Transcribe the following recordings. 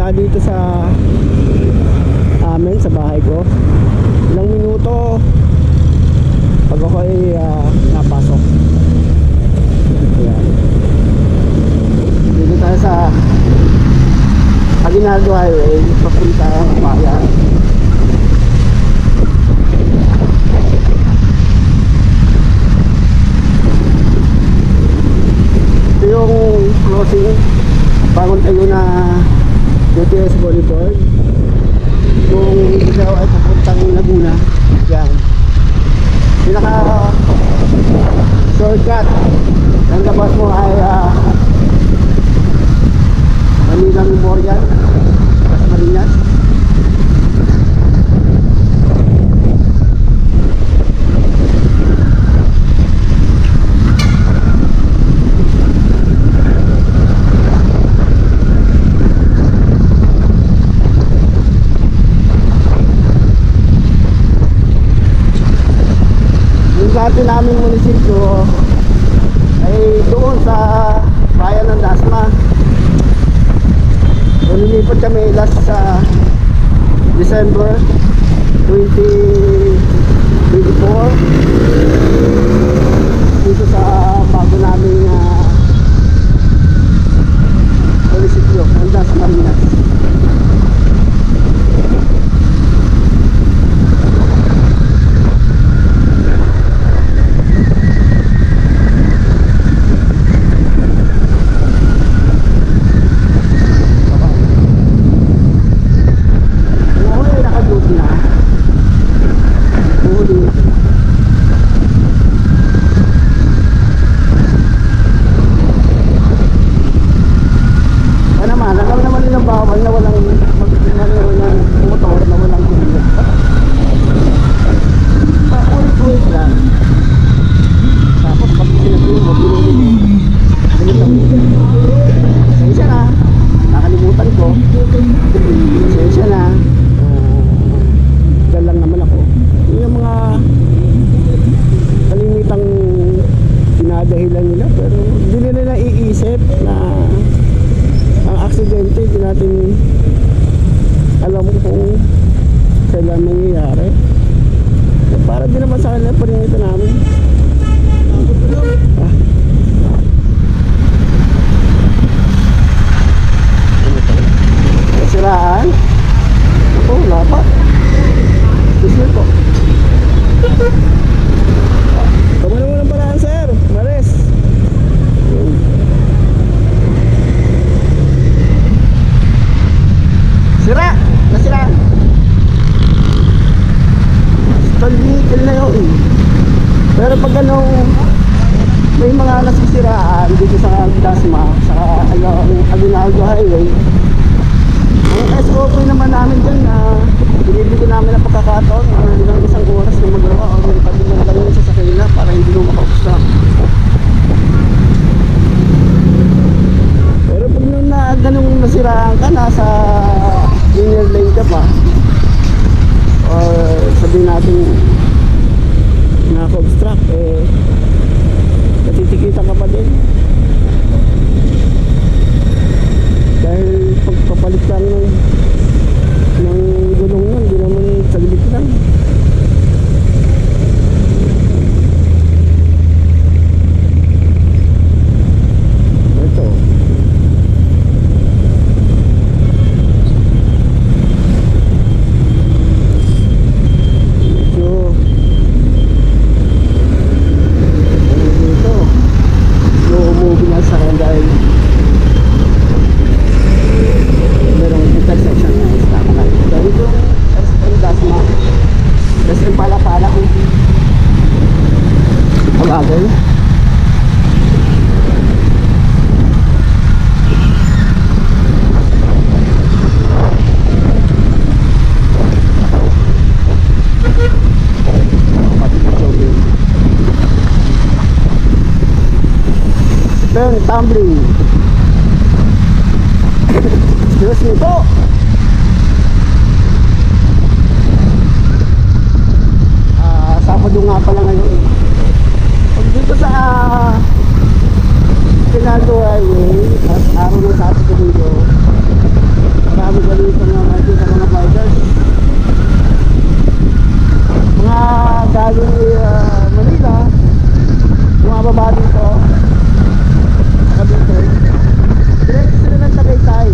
mula dito sa amin, sa bahay ko. Ilang minuto pag ako ay napasok. Ayan. Dito tayo sa Aguinaldo Highway papunta ng bayan. Ito yung crossing bagong tayo na UTS Boulevard. Kung ikaw ay papuntang Laguna, yan pinaka shortcut. Ang labas mo ay Manilang Memorial, Marinas. Dati naming munisipyo ay doon sa bayan ng Dasma. Lumilipat kami last sa December 2024 dito sa bago naming munisipyo ng Dasma, Marinas. Dahilan nila, pero hindi nila naiisip na ang aksidente hindi natin alam kung kailan mangyayari. Para din naman sa kanila pa rin ito namin. Nasiraan? Ako, wala pa. Excuse po. Tama naman ang paraan, sir. Maris. Sira! Nasira! Stall vehicle na yun. Pero pag anong may mga nasisiraan dito sa Dasma, sa Aguinaldo Highway, ang SOP naman namin dyan na binibigyan namin ang pagkakataon ilang isang oras na magawa o may patulang lang yun sa kanila para hindi mo makausap. Pero pag nung ganung nasiraan ka, nasa linear lane ka pa, or sabihin natin naka-obstruct, natitikitan ka pa din. Dahil pagpapalit lang ng gulong nun, hindi naman saglit lang. Ito dito slow moving na sa akin dahil merong intersection na stop na dahil ito SM Dasma, SM Palapala kung pag-agay. Then tumbling. Excuse me po. Sabado nga pala ngayon. Pag dito sa Aguinaldo Highway, at araw ng Sabado dito, marami ka dito na nakikita mga bikers. Mga galing Manila, bumababa dito sa Cavite. Diretso sila ng Tagaytay.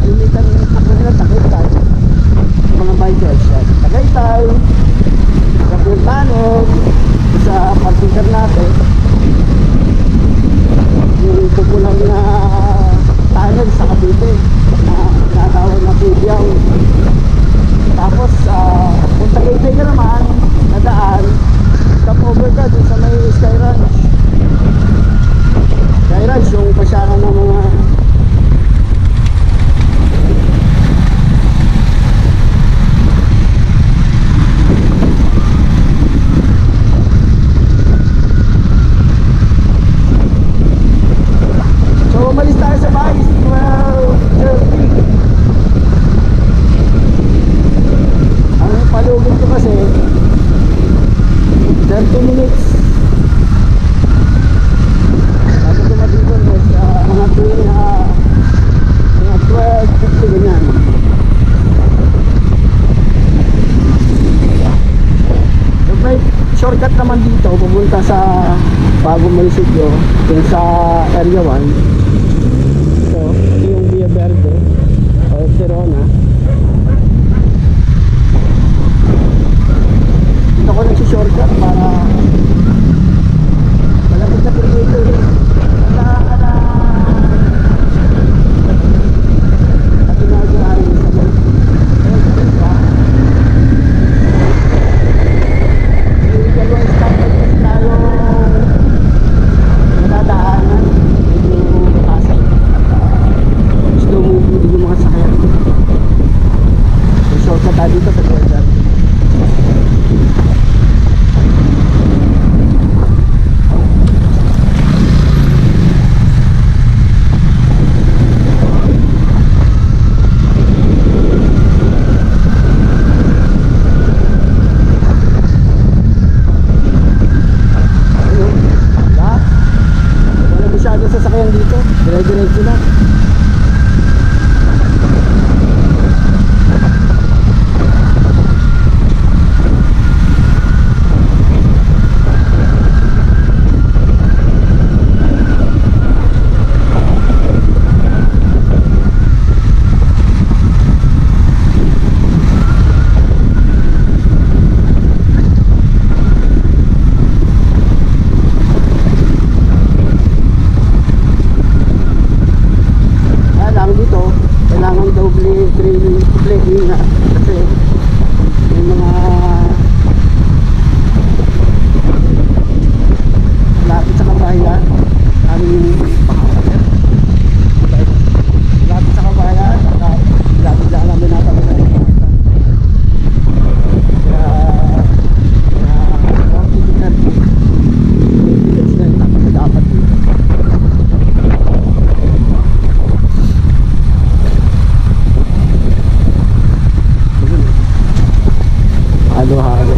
Limitan ako nila Tagaytay. Mga bikers yan. Tagaytay, sa Puntanog, sa partiker natin. Yung pupulang na tunnel sa Cavite na natawag na Pubiao. Tapos kung Tagaytay ka naman nadaan, stop over ka dun sa may Sky Ranch. Sky Ranch yung pasyakan ng mga umalis tayo sa bahay, 12:30. Ang palugin ko kasi 30 minutes. Bago dumating ko sa mga tuwing mga 12:50 ganyan. So may shortcut naman dito pupunta sa bagong munisipyo, yung sa area 1. Ito yung Via Verde o Serona. Dito ko nagsishortcut para malapit na dito at tinagahan sa may yung dalawang stop kasi tayo nadadaanan medyo kasi slow moving din yung mga sakyan. So shortcut tayo dito sa Quezon. Wala masyadong sasakyan dito, dire-diretso na. Kailangan doble training na kasi may mga lapit sa kabayan aming pangalan lapit sa kabayan lapit lang namin natapos dapat dito. Halo-halo.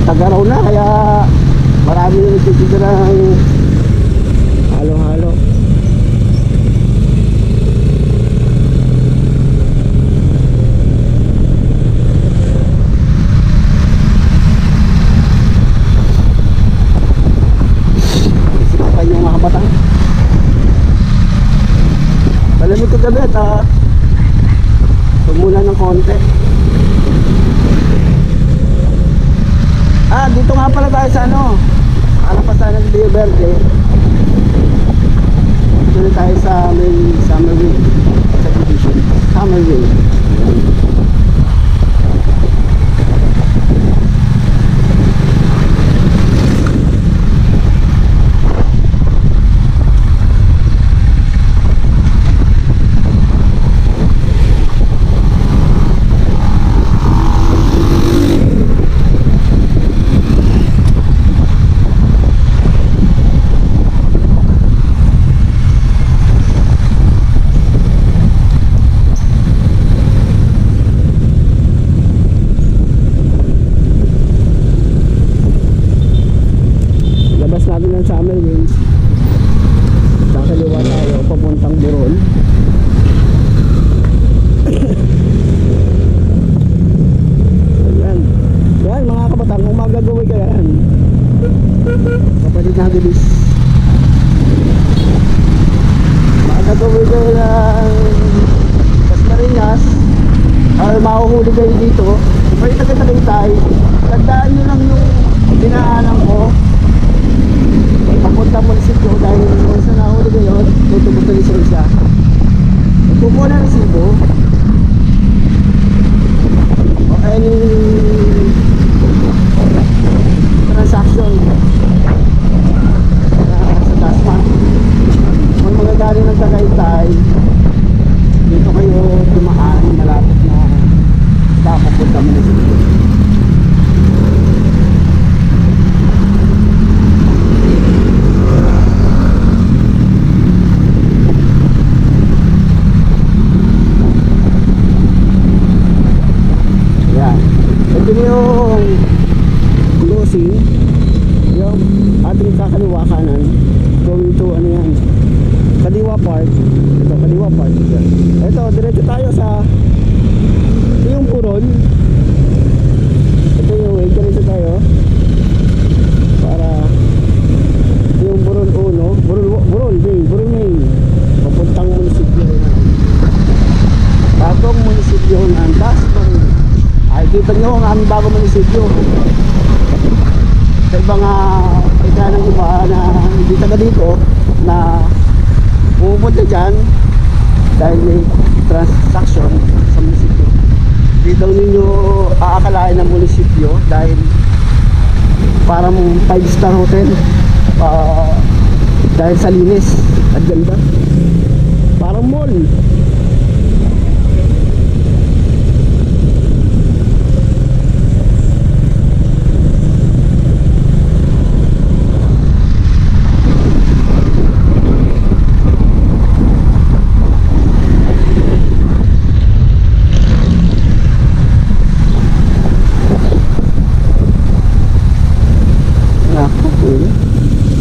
Tagaraw na kaya marami na nagtitinda ng halo-halo. Isipan yung mga batang. Malamig ko gabi at tumula ng konti. Dito nga pala tayo sa kalapasan ng Via Verde. Dito tayo sa may Summerville subdivision. Summerville. Kapalit na bilis. Makakatuloy kayo ng Casmarinas. Mahuhuli kayo dito. Kung kayo taga-Tagaytay, tandaan nyo lang yung dinaanan ko. Papunta munisipyo dahil kung saan nahuli kayo, tutubot na lisensya. Kukuha na resibo. O any transaction sa Dasma. Kung mga galing ng Tagaytay, dito kayo dumaan, malapit na papunta munisipyo. Ito yung closing, yung ating kakaliwa kanan going to ano yan, Kaliwa Park. Ito Kaliwa Park. Ito diretso tayo sa ito yung Puron. Ito yung way, diretso tayo para ito yung Puron Uno, Puron Main papuntang munisipyo na bagong munisipyo ng Dasmarinas. Ay, kita nyo ang aming bagong munisipyo. Sa ibang ika ng iba na hindi taga dito na pupunta dyan dahil may transaction sa munisipyo. Hindi daw ninyo aakalain ng munisipyo dahil parang 5-star hotel dahil sa linis at ganda. Parang mall.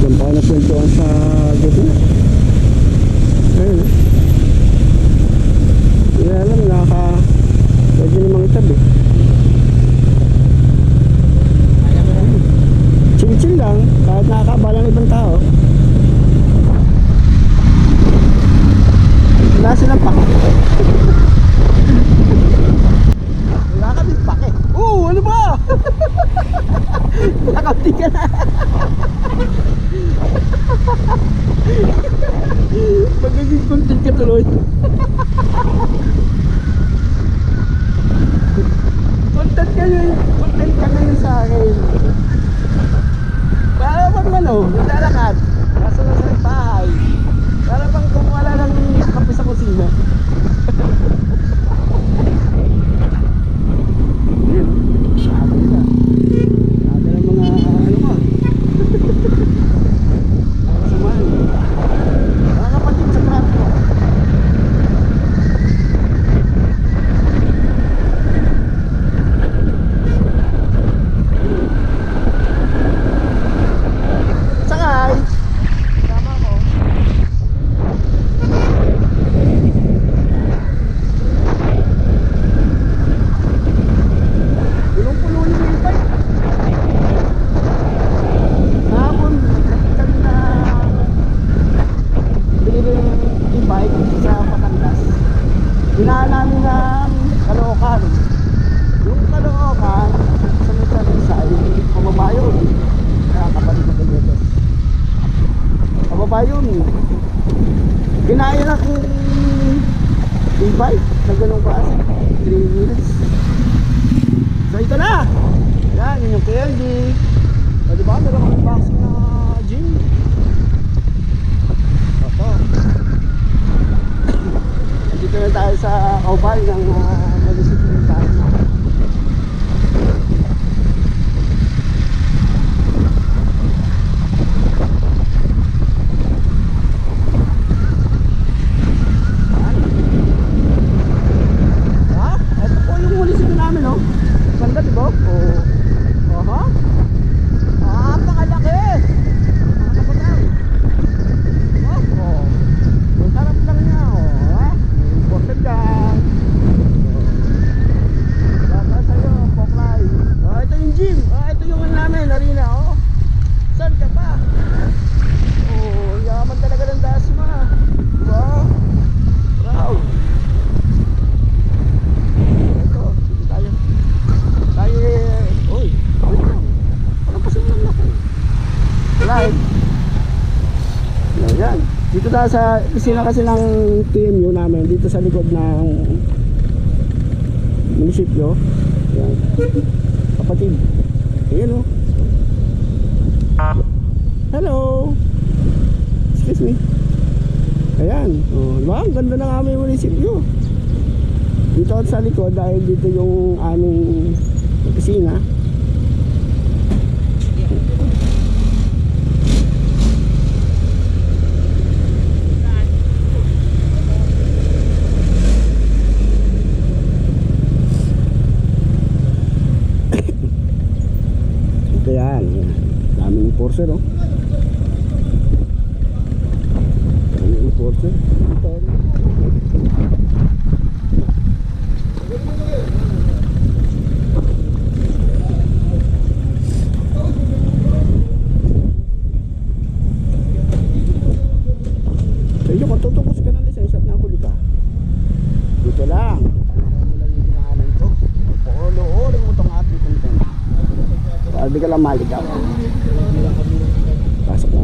Diyan pa ako napwentuhan sa gabi. Ayun eh. Hindi alam, pwede namang itabi. Chill-chill lang, kahit nakakabala ng ibang tao. Wala silang pake. Wala ka din pake. Ano ba? Nakauti ka na. Magiging content ka tuloy. Content ka ngayon sa akin. Para bang naglalakad nasa bahay. Para bang kung wala nang kape sa kusina. Yun, ginaya na kung e-bike na ganun kasi 3 minutes. So ito na yan, yun yung KLD. O diba, meron akong unboxing na gym. Ito dito na tayo sa oval ng munisipyo ng Dasma. pumunta sa isina kasi ng TMU namin dito sa likod ng munisipyo. Yan. Kapatid. Ayan o. Hello. Excuse me. Ayan. Oh, diba? Ang ganda ng aming munisipyo. Dito sa likod dahil dito yung aming opisina. Ayan, daming enforcer, oh. Daming enforcer. Kaya kung tutungkos ka ng lisensya at nahuli ka, dito lang. Ano lang yung dinahanan ko? Paulo-ulo mo itong ating content. Hindi ka lang maligaw. Pasok na.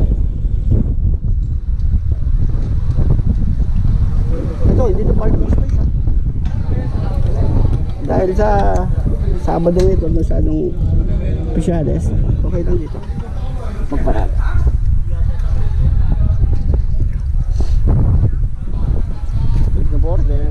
Ito, hindi ito parking space, ha? Dahil sa Sabado ito, masyadong opisyales. Okay lang dito magparada. With the border.